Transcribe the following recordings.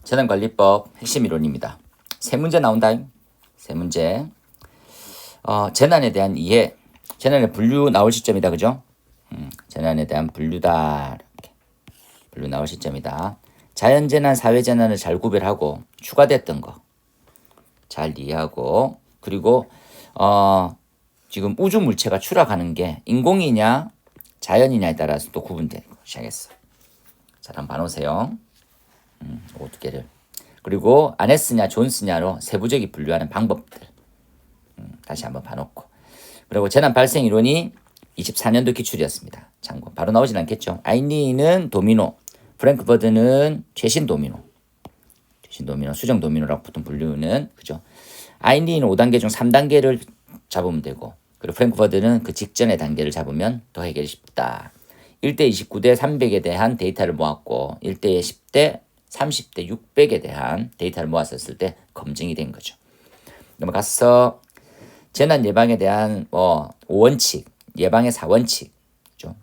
재난관리법 핵심 이론입니다. 세 문제 나온다. 세 문제. 재난에 대한 이해. 재난의 분류 나올 시점이다. 그죠? 재난에 대한 분류다. 이렇게. 분류 나올 시점이다. 자연재난, 사회재난을 잘 구별하고 추가됐던 거 잘 이해하고, 그리고 지금 우주 물체가 추락하는 게 인공이냐 자연이냐에 따라서 또 구분되는 거 시작했어. 자, 한번 봐놓으세요. 5개를. 그리고 아네스냐 존스냐로 세부적이 분류하는 방법들 다시 한번 봐놓고, 그리고 재난 발생 이론이 24년도 기출이었습니다. 참고. 바로 나오진 않겠죠. 아인리히는 도미노, 프랭크 버드는 최신 도미노, 수정 도미노라고 보통 분류는, 그죠? 아인리히는 5단계 중 3단계를 잡으면 되고, 그리고 프랭크 버드는 그 직전의 단계를 잡으면 더 해결이 쉽다. 1대 29대 300에 대한 데이터를 모았고 1대 10대 30대 600에 대한 데이터를 모았었을 때 검증이 된 거죠. 넘어가서 재난 예방에 대한 5원칙, 예방의 4원칙, 그죠?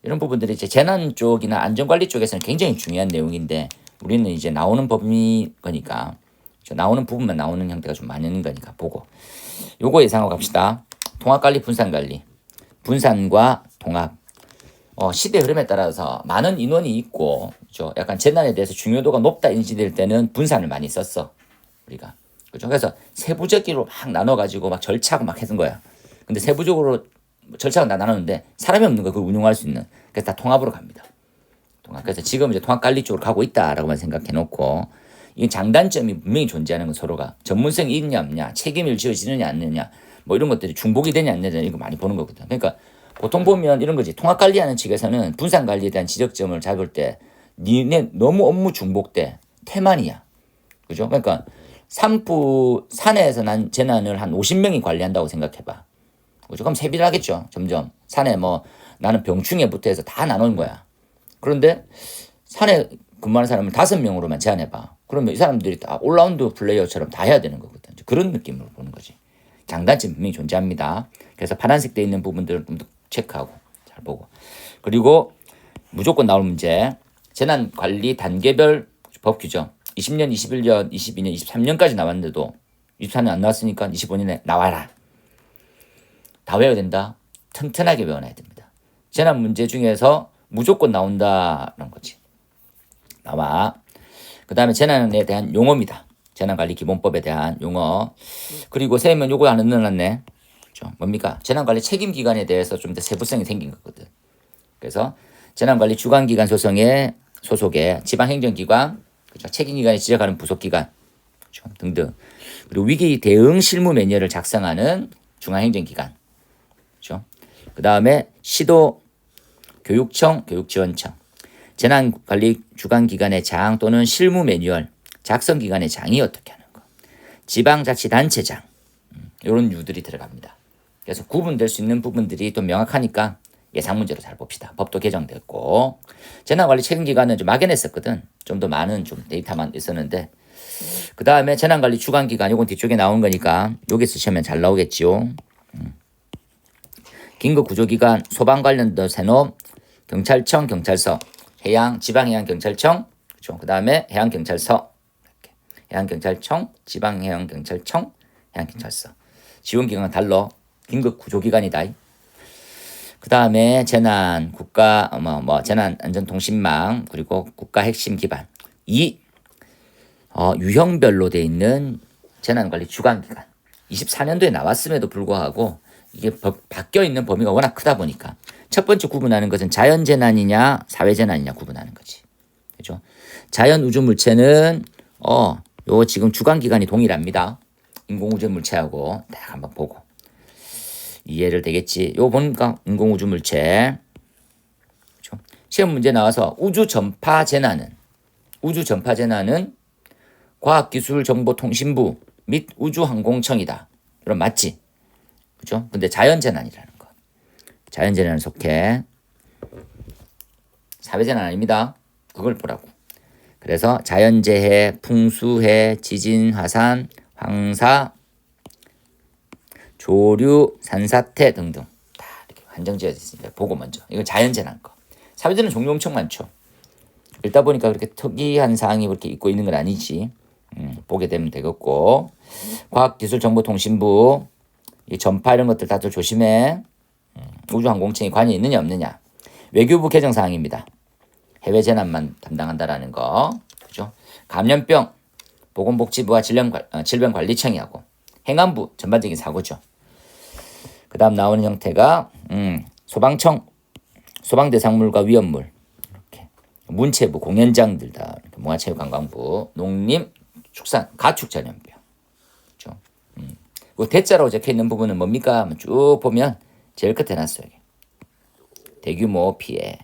이런 부분들이 이제 재난 쪽이나 안전관리 쪽에서는 굉장히 중요한 내용인데, 우리는 이제 나오는 범위 거니까, 나오는 부분만 나오는 형태가 좀 많은 거니까 보고, 요거 예상하고 갑시다. 통합관리, 분산관리. 분산과 통합. 시대 흐름에 따라서 많은 인원이 있고, 그죠? 약간 재난에 대해서 중요도가 높다 인지될 때는 분산을 많이 썼어, 우리가. 그죠? 그래서 세부적으로 막 나눠가지고 막 절차하고 막 했던 거야. 근데 세부적으로 절차가 다 나누는데 사람이 없는 거 그걸 운용할 수 있는. 그래서 다 통합으로 갑니다. 통합. 그래서 지금 이제 통합관리 쪽으로 가고 있다라고만 생각해 놓고, 이 장단점이 분명히 존재하는 건 서로가 전문성이 있냐 없냐, 책임을 지어지느냐 안 느냐, 뭐 이런 것들이 중복이 되냐 안 되냐 이거 많이 보는 거거든. 그러니까 보통 보면 이런 거지. 통합관리하는 측에서는 분산관리에 대한 지적점을 잡을 때 니네 너무 업무 중복돼. 태만이야. 그죠? 그러니까 산에서 난 재난을 한 50명이 관리한다고 생각해봐. 그죠? 그럼 세비하겠죠. 점점. 산에 뭐 나는 병충해부터 해서 다 나누는 거야. 그런데 산에 근무하는 사람을 5명으로만 제한해봐. 그러면 이 사람들이 다 올라운드 플레이어처럼 다 해야 되는 거거든. 그런 느낌으로 보는 거지. 장단점이 분명히 존재합니다. 그래서 파란색 돼 있는 부분들을 좀 더 체크하고 잘 보고. 그리고 무조건 나올 문제. 재난관리 단계별 법 규정. 20년, 21년, 22년, 23년까지 나왔는데도 24년 안 나왔으니까 25년에 나와라. 다 외워야 된다. 튼튼하게 외워놔야 됩니다. 재난 문제 중에서 무조건 나온다는 거지. 나와. 그 다음에 재난에 대한 용어입니다. 재난관리기본법에 대한 용어. 그리고 세면 요거 안 넣어놨네. 그렇죠? 뭡니까? 재난관리 책임기관에 대해서 좀 더 세부성이 생긴 거거든. 그래서 재난관리 주관기관 소속의 지방행정기관, 그렇죠? 책임기관이 지적하는 부속기관, 그렇죠? 등등. 그리고 위기 대응 실무 매뉴얼을 작성하는 중앙행정기관, 그렇죠? 그 다음에 시도, 교육청, 교육지원청, 재난관리 주관기관의 장 또는 실무 매뉴얼 작성기관의 장이 어떻게 하는 거, 지방자치단체장, 이런 유들이 들어갑니다. 그래서 구분될 수 있는 부분들이 또 명확하니까 예상 문제로 잘 봅시다. 법도 개정됐고, 재난관리 책임기관은 좀 막연했었거든. 좀 더 많은 좀 데이터만 있었는데, 그 다음에 재난관리 주관기관, 이건 뒤쪽에 나온 거니까 여기 쓰시면 잘 나오겠지요. 긴급구조기관, 소방 관련된 세노, 경찰청, 경찰서, 해양, 지방해양경찰청, 그렇죠? 그 다음에 해양경찰서, 이렇게. 해양경찰청, 지방해양경찰청, 해양경찰서. 지원기관은 달러, 긴급구조기관이다. 그 다음에 재난, 국가, 재난안전통신망, 그리고 국가 핵심 기반. 유형별로 돼 있는 재난관리 주관기관. 24년도에 나왔음에도 불구하고 이게 바뀌어 있는 범위가 워낙 크다 보니까 첫 번째 구분하는 것은 자연재난이냐 사회재난이냐 구분하는 거지. 그죠? 자연우주물체는 요 지금 주관기관이 동일합니다. 인공우주물체하고 딱 한번 보고 이해를 되겠지. 요 보니까 인공우주물체. 그죠? 시험 문제 나와서 우주전파재난은 과학기술정보통신부 및 우주항공청이다. 그럼 맞지? 그죠? 근데 자연재난이라는 거. 자연재난에 속해. 사회재난 아닙니다. 그걸 보라고. 그래서 자연재해, 풍수해, 지진, 화산, 황사, 조류, 산사태 등등 다 이렇게 한정지어져 있으니까 보고 먼저. 이건 자연재난 거. 사회재난 종류 엄청 많죠. 읽다 보니까 그렇게 특이한 사항이 그렇게 있고 있는 건 아니지. 보게 되면 되겠고. 과학기술정보통신부 이 전파 이런 것들 다들 조심해. 우주항공청이 관여 있느냐 없느냐. 외교부 개정 사항입니다. 해외 재난만 담당한다라는 거. 그죠? 감염병 보건복지부와 질병관리청이 하고 행안부 전반적인 사고죠. 그 다음 나오는 형태가 소방청 소방대상물과 위험물 이렇게 문체부 공연장들 다 문화체육관광부 농림축산 가축전염병 그렇죠. 그 대자로 적혀 있는 부분은 뭡니까? 쭉 보면 제일 끝에 놨어요. 대규모 피해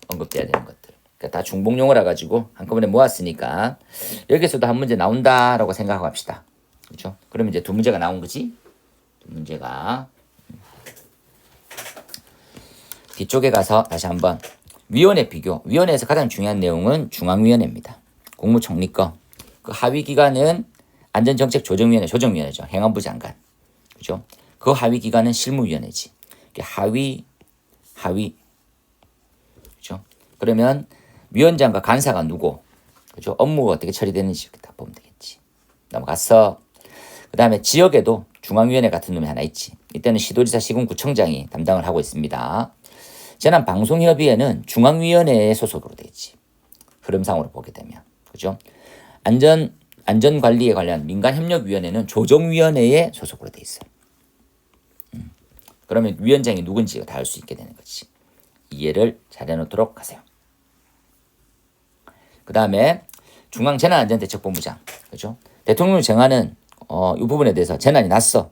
언급돼야 되는 것들. 그러니까 다 중복용어라 가지고 한꺼번에 모았으니까 여기서도 한 문제 나온다라고 생각하고 합시다. 그렇죠? 그러면 이제 두 문제가 나온 거지. 두 문제가 뒤쪽에 가서 다시 한번 위원회 비교. 위원회에서 가장 중요한 내용은 중앙위원회입니다. 국무총리 거. 그 하위 기관은 안전정책조정위원회, 조정위원회죠. 행안부 장관. 그죠? 그 하위 기관은 실무위원회지. 하위. 그죠? 그러면 위원장과 간사가 누구? 그죠? 업무가 어떻게 처리되는지 이렇게 다 보면 되겠지. 넘어갔어. 그 다음에 지역에도 중앙위원회 같은 놈이 하나 있지. 이때는 시도지사, 시군구청장이 담당을 하고 있습니다. 재난방송협의회는 중앙위원회에 소속으로 되어 있지. 흐름상으로 보게 되면. 그죠? 안전관리에 관련 민간협력위원회는 조정위원회에 소속으로 되어 있어요. 그러면 위원장이 누군지가 다 알 수 있게 되는 거지. 이해를 잘 해놓도록 하세요. 그 다음에 중앙재난안전대책본부장. 그죠? 대통령이 정하는 이 부분에 대해서 재난이 났어.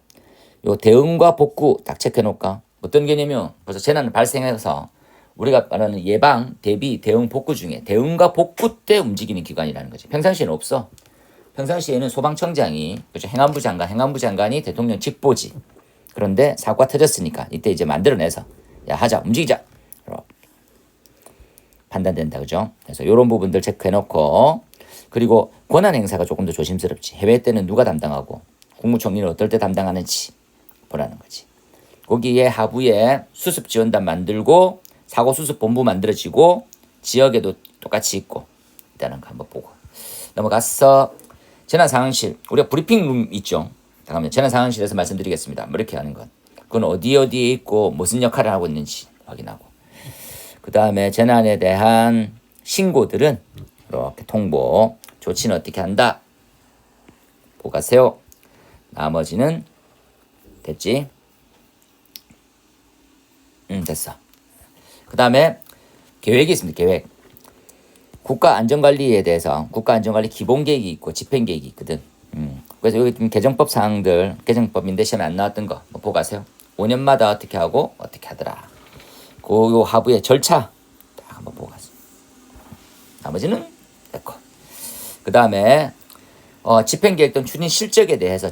요 대응과 복구 딱 체크해놓을까? 어떤 개념이요? 벌써 재난을 발생해서 우리가 말하는 예방, 대비, 대응, 복구 중에 대응과 복구 때 움직이는 기관이라는 거지. 평상시에는 없어. 평상시에는 소방청장이 그렇죠? 행안부 장관이 대통령 직보지. 그런데 사고가 터졌으니까 이때 이제 만들어내서 야 하자 움직이자. 판단된다. 그죠? 그래서 이런 부분들 체크해놓고 그리고 권한 행사가 조금 더 조심스럽지. 해외 때는 누가 담당하고 국무총리는 어떨 때 담당하는지 보라는 거지. 거기에 하부에 수습지원단 만들고 사고수습본부 만들어지고 지역에도 똑같이 있고 있다는 거 한번 보고 넘어가서 재난상황실 우리가 브리핑룸 있죠. 잠깐만요. 재난상황실에서 말씀드리겠습니다. 뭐 이렇게 하는 건 그건 어디에 있고 무슨 역할을 하고 있는지 확인하고 그 다음에 재난에 대한 신고들은 이렇게 통보 조치는 어떻게 한다 보고 가세요. 나머지는 됐지? 됐어. 그 다음에 계획이 있습니다. 계획. 국가안전관리에 대해서 국가안전관리 기본계획이 있고 집행계획이 있거든. 그래서 여기 개정법 사항들 개정법인데 시험에 안 나왔던 거 뭐 보고 가세요. 5년마다 어떻게 하고 어떻게 하더라. 그 하부의 절차 딱 한번 보고 가세요. 나머지는 됐고. 그 다음에 집행계획 등 추진 실적에 대해서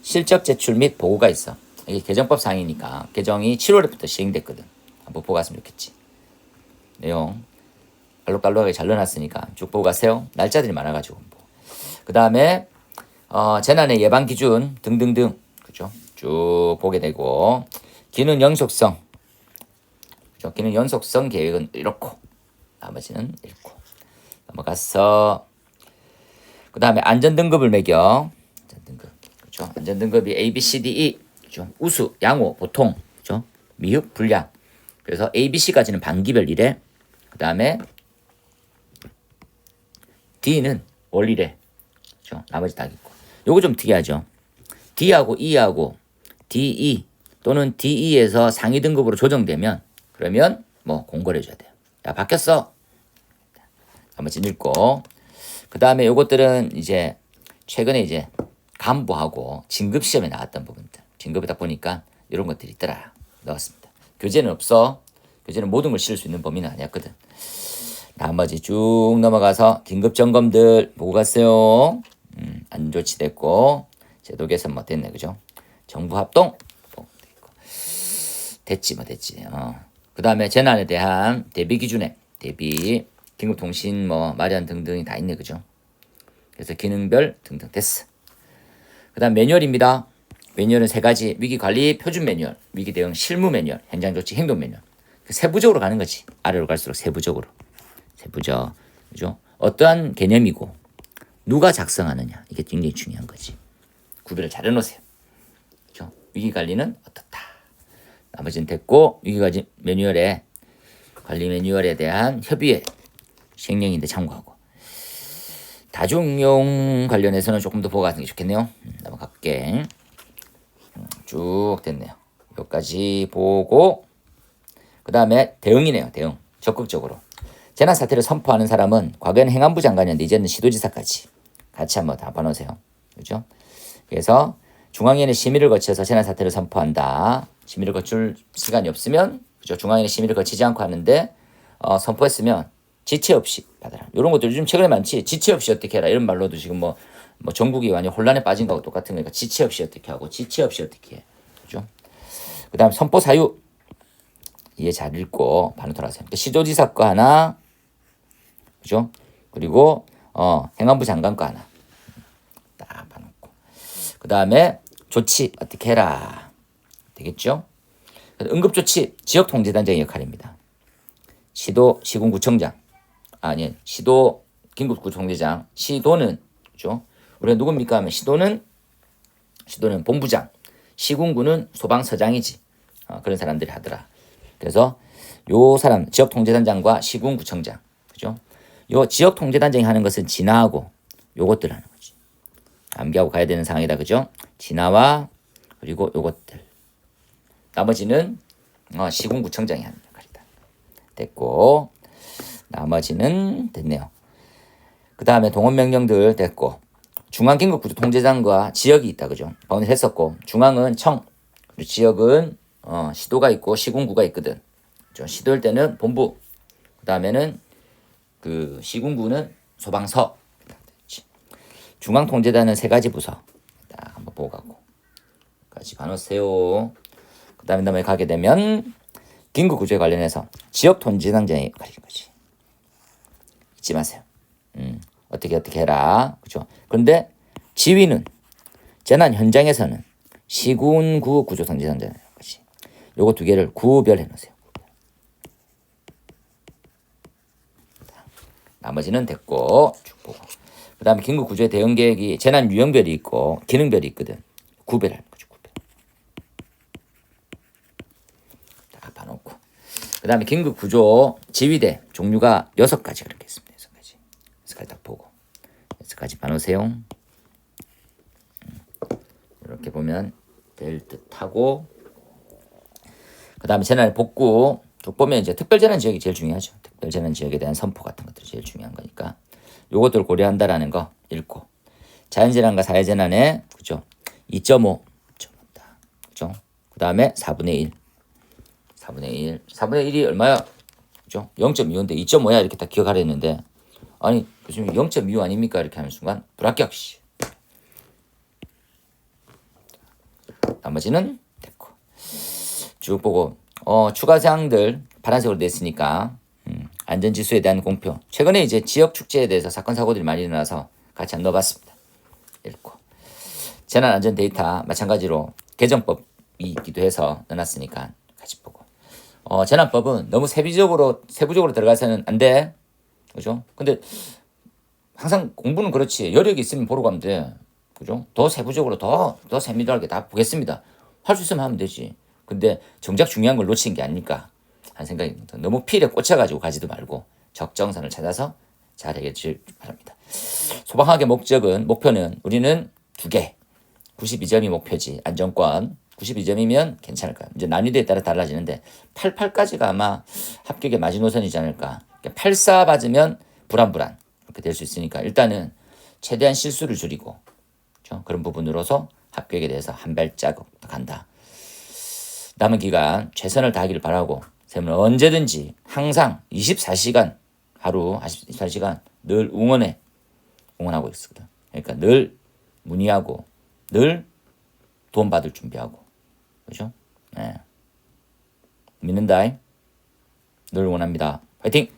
실적 제출 및 보고가 있어. 이게 개정법 사항이니까 개정이 7월부터 시행됐거든. 한번 보고 갔으면 좋겠지. 내용 알록달록하게 잘 넣어놨으니까 쭉 보고 가세요. 날짜들이 많아가지고. 그 다음에 재난의 예방 기준 등등등 그죠? 쭉 보게 되고 기능 연속성 그죠? 기능 연속성 계획은 이렇고 나머지는 이렇고 넘어가서 그 다음에 안전등급을 매겨 안전등급 그죠? 안전등급이 A, B, C, D, E 그죠? 우수, 양호, 보통 그죠? 미흡, 불량 그래서 A, B, C까지는 반기별 이래 그 다음에 D는 월이래 그죠? 나머지 다 있고 요거 좀 특이하죠. D하고 E하고 DE 또는 DE에서 상위 등급으로 조정되면 그러면 뭐 공고를 해줘야 돼요. 야 바뀌었어. 나머지 읽고 그 다음에 요것들은 이제 최근에 이제 간부하고 진급 시험에 나왔던 부분들 진급에다 보니까 이런 것들이 있더라. 넣었습니다. 교재는 없어. 교재는 모든 걸 실을 수 있는 범위는 아니었거든. 나머지 쭉 넘어가서 긴급 점검들 보고 갔어요. 안 조치됐고 제도 개선 뭐 됐네 그죠? 정부 합동 됐지 뭐 됐지. 그 다음에 재난에 대한 대비 기준에 대비 긴급통신 뭐 마련 등등이 다 있네 그죠? 그래서 기능별 등등 됐어. 그 다음 매뉴얼입니다. 매뉴얼은 세 가지 위기관리 표준 매뉴얼, 위기대응 실무 매뉴얼, 현장조치 행동 매뉴얼. 세부적으로 가는 거지. 아래로 갈수록 세부적. 그죠? 어떠한 개념이고 누가 작성하느냐 이게 굉장히 중요한 거지. 구별을 잘 해놓으세요. 그죠? 위기관리는 어떻다. 나머지는 됐고 위기관리 매뉴얼에 관리 매뉴얼에 대한 협의회 시행령인데 참고하고 다중용 관련해서는 조금 더 보고 가는 게 좋겠네요. 넘어갈게. 쭉 됐네요. 여기까지 보고 그 다음에 대응이네요. 대응. 적극적으로. 재난 사태를 선포하는 사람은 과거에는 행안부 장관이었는데 이제는 시도지사까지 같이 한번 다 봐놓으세요. 그죠? 그래서 중앙위원회 심의를 거쳐서 재난 사태를 선포한다. 심의를 거칠 시간이 없으면 그죠? 중앙위원회 심의를 거치지 않고 하는데 선포했으면 지체 없이 받아라. 이런 것들 요즘 최근에 많지. 지체 없이 어떻게 해라. 이런 말로도 지금 뭐 전국이 완전 혼란에 빠진 거하고 똑같은 거니까 지체 없이 어떻게 하고 지체 없이 어떻게 해. 그죠? 그 다음 선포 사유. 이해 잘 읽고 반응 돌아가세요. 시도지사 거 하나. 그죠? 그리고 행안부 장관 거 하나. 딱 봐놓고. 그 다음에 조치 어떻게 해라. 되겠죠? 응급조치 지역통제단장의 역할입니다. 시도 시군구청장 아니 시도 긴급구청장 시도는 그죠? 우리가 누굽니까 하면 시도는 본부장 시군구는 소방서장이지 그런 사람들이 하더라. 그래서 요 사람 지역통제단장과 시군구청장 그죠? 요 지역통제단장이 하는 것은 진화하고 요것들 하는 거지. 암기하고 가야 되는 상황이다 그죠? 진화와 그리고 요것들 나머지는 시군구청장이 하는 역할이다. 됐고 나머지는 됐네요. 그 다음에 동원명령들 됐고 중앙긴급구조통제장과 지역이 있다 그죠? 방금 했었고 중앙은 청 그리고 지역은 시도가 있고 시군구가 있거든. 그죠? 시도일 때는 본부 그 다음에는 그 시군구는 소방서 중앙통제단은 세 가지 부서 딱 한번 보고 가고 까지 봐놓으세요. 그 다음에 가게 되면 긴급구조에 관련해서 지역통제단장의 역할인 거지. 잊지 마세요. 어떻게 해라. 그죠? 그런데 지휘는 재난 현장에서는 시군구 구조통제단장인 거지. 요거 두 개를 구별해 놓으세요. 나머지는 됐고 쭉 보고. 그 다음에 긴급구조의 대응계획이 재난 유형별이 있고 기능별이 있거든. 구별하는 거죠. 봐놓고 그 다음에 긴급구조 지휘대 종류가 6가지 그렇게 있습니다. 6가지 딱 보고 6가지 봐놓으세요. 이렇게 보면 될 듯하고 그 다음에 재난 복구 쭉 보면 이제 특별재난 지역이 제일 중요하죠. 특별재난 지역에 대한 선포 같은 것들이 제일 중요한 거니까 요것들을 고려한다라는 거 읽고 자연재난과 사회재난에 그죠 2.5 그죠 그 다음에 4분의 1이 얼마야? 그죠? 0.25인데 2.5야 이렇게 딱 기억하려 했는데 아니 요즘 0.25 아닙니까? 이렇게 하는 순간 불합격 씨. 나머지는 됐고 쭉 보고 추가 사항들 파란색으로 냈으니까 안전지수에 대한 공표 최근에 이제 지역 축제에 대해서 사건 사고들이 많이 일어나서 같이 안 넣어봤습니다. 읽고 재난안전 데이터 마찬가지로 개정법이 있기도 해서 넣어놨으니까 같이 보고 재난법은 너무 세부적으로 들어가서는 안 돼. 그죠? 근데 항상 공부는 그렇지. 여력이 있으면 보러 가면 돼. 그죠? 더 세부적으로 더 세밀하게 다 보겠습니다. 할 수 있으면 하면 되지. 근데 정작 중요한 걸 놓친 게 아닐까 하는 생각이 듭니다. 너무 필에 꽂혀가지고 가지도 말고 적정선을 찾아서 잘 해결해 바랍니다. 소방학의 목표는 우리는 2개. 92점이 목표지. 안정권. 92점이면 괜찮을까요? 이제 난이도에 따라 달라지는데 88까지가 아마 합격의 마지노선이지 않을까. 84 받으면 불안 이렇게 될 수 있으니까 일단은 최대한 실수를 줄이고 그렇죠? 그런 부분으로서 합격에 대해서 한 발자국 더 간다. 남은 기간 최선을 다하기를 바라고 쌤은 언제든지 항상 24시간 하루 24시간 늘 응원하고 있거든. 그러니까 늘 문의하고 늘 돈 받을 준비하고 그죠? 네. 믿는다. 늘 응원합니다. 화이팅!